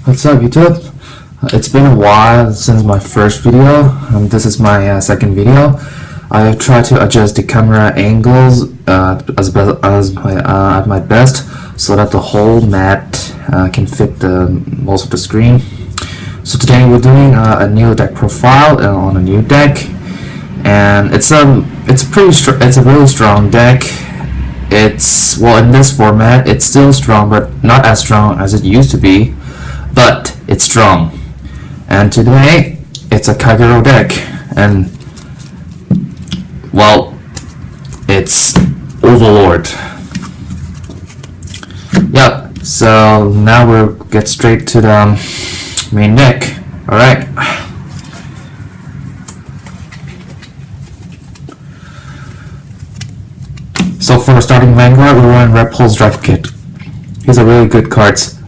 What's up, YouTube? It's been a while since my first video. This is my second video. I have tried to adjust the camera angles at my best so that the whole map can fit most of the screen. So today we're doing a new deck profile on a new deck, and it's a really strong deck. It's, well, in this format it's still strong, but not as strong as it used to be, but it's strong. And today it's a Conroe deck, and well, it's Overlord. Yep, so now we'll get straight to the main deck. Alright. So for starting Vanguard, we run Red Pulse Dragon Kit. These are really good cards.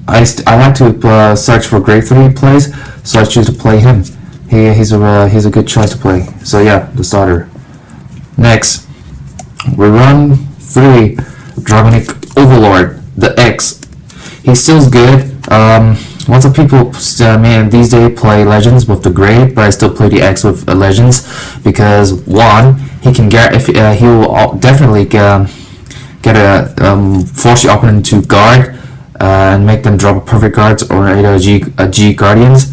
I like to search for grade 3 plays, so I choose to play him. He's a good choice to play. So yeah, the starter. Next, we run 3 Dragonic Overlord The X. He's still good. Lots of people these days play Legends with the grade, but I still play the X with Legends because one, he can he will definitely force the opponent to guard and make them drop perfect guards or either a G Guardians.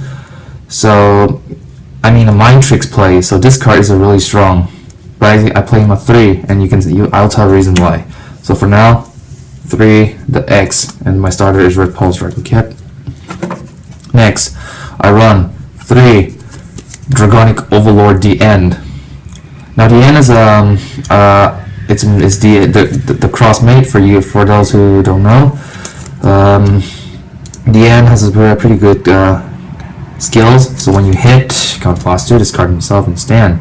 So I mean a Mind Tricks play. So this card is really strong. But I play him at 3, and I'll tell the reason why. So for now, 3 the X, and my starter is Red Pulse Dragon Kit. Next, I run 3 Dragonic Overlord The End. Now the End is it's the crossmate for those who don't know. The End has a pretty good skills. So when you hit, counter plus 2, discard himself and stand.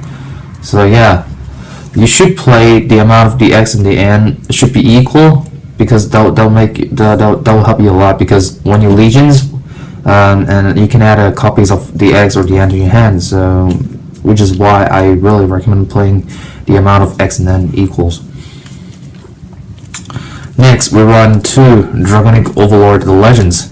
So yeah, you should play the amount of the X and the N should be equal, because that'll help you a lot. Because when you Legions, and you can add copies of the X or the N to your hand. So which is why I really recommend playing the amount of X and N equals. Next, we run 2 Dragonic Overlord The Legends.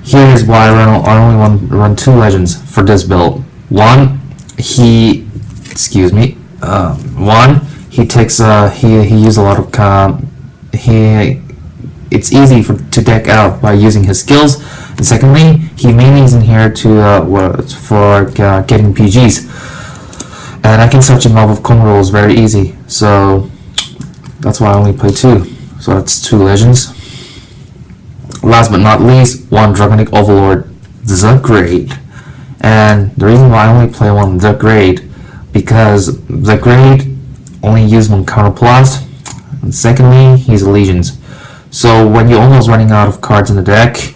Here is why I only run 2 Legends for this build. One, he takes he uses a lot of it's easy to deck out by using his skills. And secondly, he mainly is in here for getting PGs, and I can search him out with Conroe very easy. So that's why I only play 2. So that's 2 Legends. Last but not least, 1 Dragonic Overlord The Grade. And the reason why I only play 1 The Grade, because The Grade only use 1 counter plus, and secondly, he's a Legions. So when you're almost running out of cards in the deck,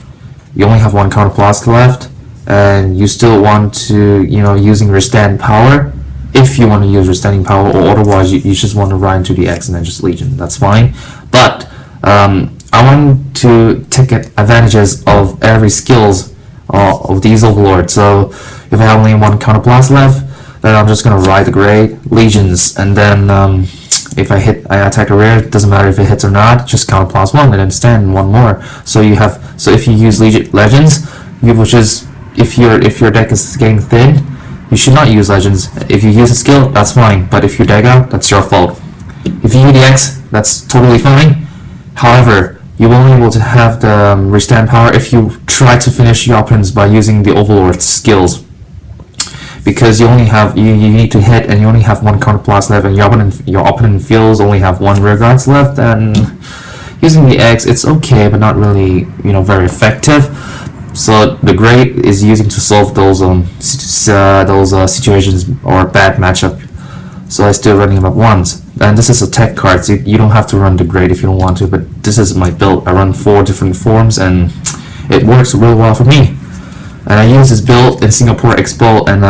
you only have 1 counter plus left, and you still want to, using Restand Power. If you want to use Restanding Power, or otherwise you just want to run into the X and then just Legion, that's fine. But I want to take advantages of every skills of these Overlords. So if I have only 1 counter plus left, then I'm just gonna ride the grade Legions, and then if I attack a rare, it doesn't matter if it hits or not, just counter plus 1 and then stand 1 more. So if you use Legends, if your deck is getting thin, you should not use Legends. If you use a skill, that's fine, but if you deck out, that's your fault. If you use the X, that's totally fine. However, you won't be able to have the Restand Power if you try to finish your opponents by using the Overlord skills, because you need to hit, and you only have 1 counter plus left, and your opponent feels only have 1 rear guards left. And using the X, it's okay, but not really very effective. So the grade is using to solve those situations or bad matchup. So I still running them at once. And this is a tech card, so you don't have to run the grade if you don't want to. But this is my build. I run 4 different forms, and it works really well for me. And I use this build in Singapore Expo, and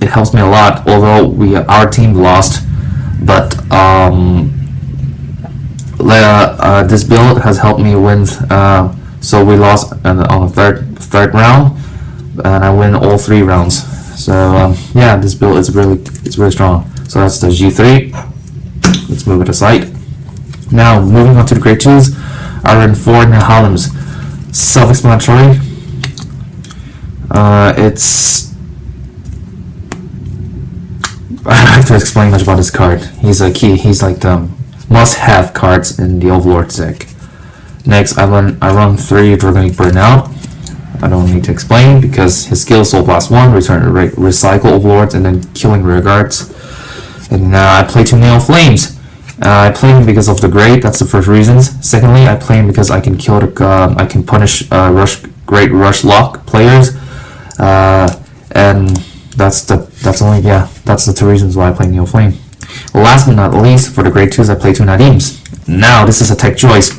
it helps me a lot. Although our team lost, but this build has helped me win. So we lost on the third round, and I win all 3 rounds. So yeah, this build is really strong. So that's the G3. Let's move it aside. Now moving on to the grade 2s. I run 4 Nehalems. Self-explanatory. It's... I don't have to explain much about this card. He's a key. He's like the must-have cards in the Overlord deck. Next, I run 3 Dragonic Burnout. I don't need to explain because his skill Soul Blast 1, recycle Overlords, and then killing rear guards. And I play 2 Neoflames. I play him because of the Great. That's the first reasons. Secondly, I play him because I can kill the I can punish Great Rush Lock players, and that's the 2 reasons why I play Neoflame. Last but not least, for the Grade 2s, I play 2 Nadims. Now, this is a tech choice.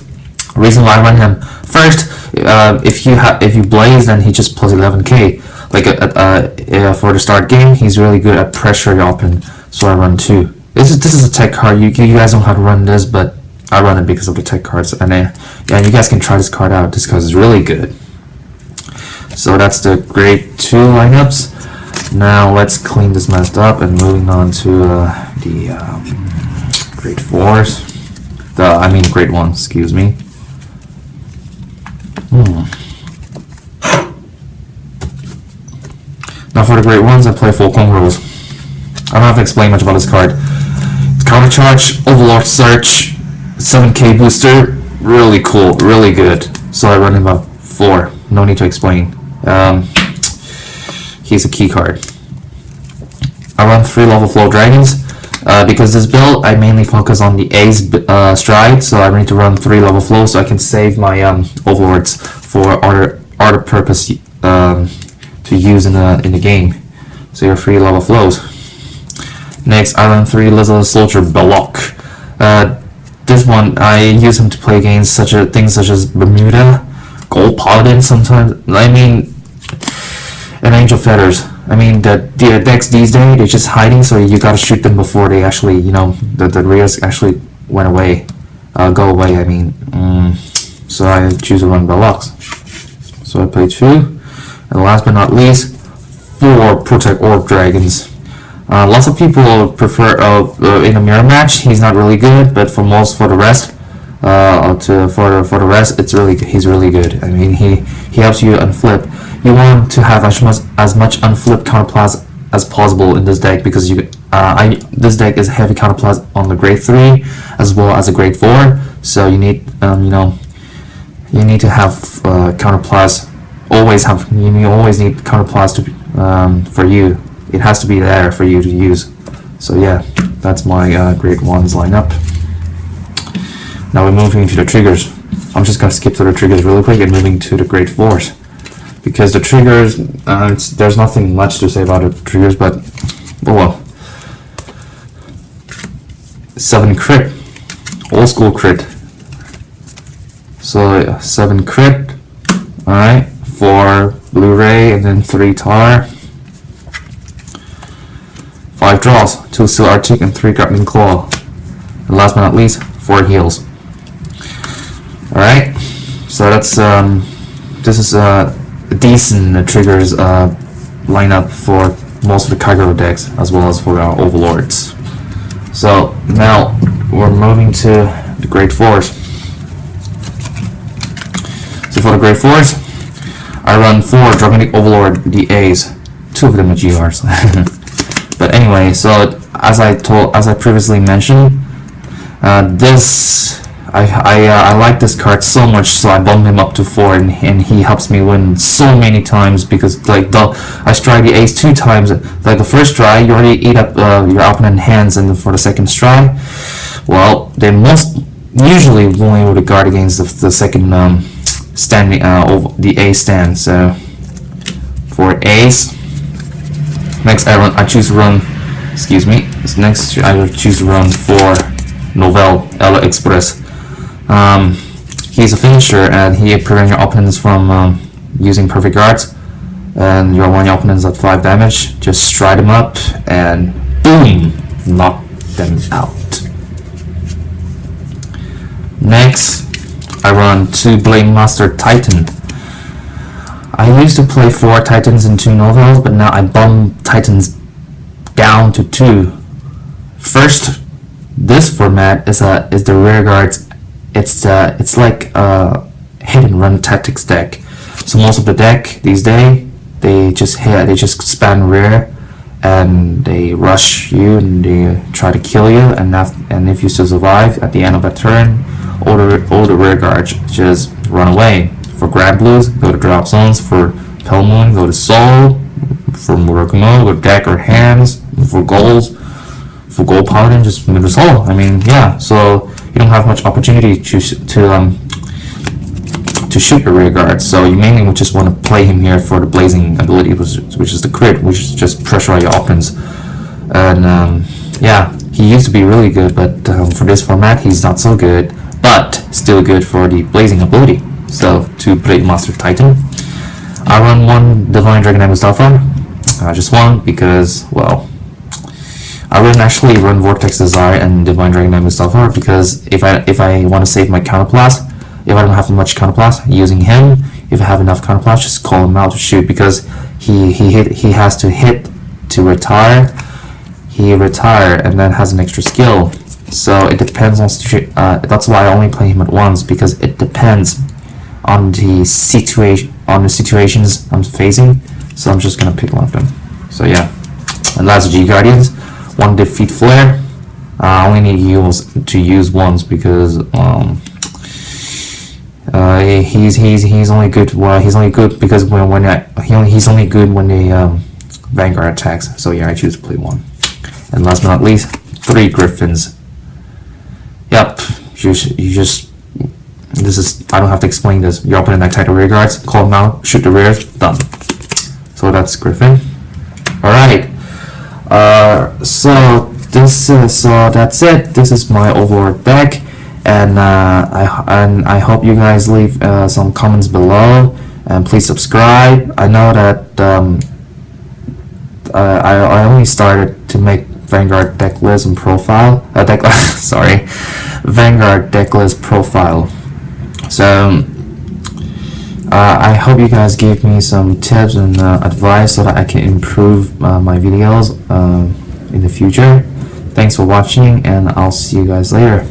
Reason why I run him first, if you blaze, then he just plus 11k. Like for the start game, he's really good at pressure your opponent. So I run 2. This is a tech card. You guys don't know how to run this, but I run it because of the tech cards. And yeah, you guys can try this card out. This card is really good. So that's the Grade 2 lineups. Now let's clean this mess up and moving on to the Grade 4s. Grade 1. Excuse me. Now for the Grade 1s, I play full Conroes. I don't have to explain much about this card. It's Counter Charge, Overlord Search, 7k booster, really cool, really good. So I run him up 4. No need to explain. He's a key card. I run 3 level flow dragons. Because this build, I mainly focus on the A's stride, so I need to run 3 level flows so I can save my overlords for other purpose to use in the game. So your 3 level flows. Next, I run 3 Lizard Soldier Bellog. This one, I use him to play against things such as Bermuda, Gold Paladin sometimes. And Angel Feathers. The decks these days, they're just hiding, so you gotta shoot them before they actually, the rears actually went away. Go away, So I choose to run Bellogs. So I play 2. And last but not least, 4 Protect Orb Dragons. Lots of people prefer, in a mirror match, he's not really good, but for the rest, he's really good. He helps you unflip. You want to have as much unflipped counterplast as possible in this deck because this deck is heavy counterplast on the Grade 3 as well as a Grade 4. So you need you need to have counterplast. You always need counterplast for you. It has to be there for you to use. So yeah, that's my Grade 1's lineup. Now we're moving to the triggers. I'm just gonna skip through the triggers really quick and moving to the Grade 4s. Because the triggers, there's nothing much to say about the triggers, but oh well. 7 crit, old school crit. So 7 crit, alright, 4 Blu-ray and then 3 tar. 5 draws, 2 Steel Arctic and 3 Grappling Claw. And last but not least, 4 heals. Alright, so that's this is decent triggers lineup for most of the Kagero decks as well as for our Overlords. So now we're moving to the Grade 4s. So for the Grade 4s, I run 4 Dragonic Overlord The X. 2 of them are GRs. But anyway, so as I previously mentioned, I like this card so much, so I bumped him up to 4, and he helps me win so many times because I stride the Ace 2 times. Like the first stride, you already eat up your opponent's hands, and for the second stride, well, they usually won't able to guard against the second standing the Ace stand. So for Ace, next I choose to run. Excuse me. Next I choose to run for Nouvelle Express. He's a finisher and he prevents your opponents from using perfect guards, and you're one your opponents at 5 damage. Just stride them up and boom, knock them out. Next, I run 2 Blademaster Taiten. I used to play 4 Titans and 2 Nouvelles, but now I bump Titans down to 2. First, this format is the rear guards it's like a hit and run tactics deck. So most of the deck these days, they just spam rear, and they rush you and they try to kill you, and if you still survive at the end of a turn, all the rear guards just run away. For grab blues, go to drop zones. For Pale Moon, go to soul. For Murakamo, go to deck or hands. For gold paladin, just move to soul. I mean, yeah. So you don't have much opportunity to shoot your rear guard. So you mainly would just want to play him here for the blazing ability, which is the crit, which is just pressure your opponents. And yeah, he used to be really good, but for this format, he's not so good. But still good for the blazing ability. So to Blademaster Taiten, I run one Divine Dragonic Mustafa. Just one because, well, I wouldn't actually run Vortex Desire and Divine Dragonic Mustafa because if I want to save my counterblast, if I don't have much counterblast, using him, if I have enough counterblast, just call him out to shoot because he has to hit to retire. He retire and then has an extra skill. So it depends on that's why I only play him at once, because it depends on the situations I'm facing. So I'm just gonna pick one of them. So yeah, and last G Guardians, one defeat flare. I only need to use once because he's only good. Well, he's only good because he's only good when the Vanguard attacks. So yeah, I choose to play one. And last but not least, 3 Griffins. Yep, I don't have to explain this. Your opponent attack the rear guards, call them out, shoot the rear, done. So that's Griffin. Alright. So that's it. This is my Overlord deck, and I hope you guys leave some comments below, and please subscribe. I know that I only started to make Vanguard deck list and profile. Vanguard deck list profile. So I hope you guys gave me some tips and advice so that I can improve my videos in the future. Thanks for watching, and I'll see you guys later.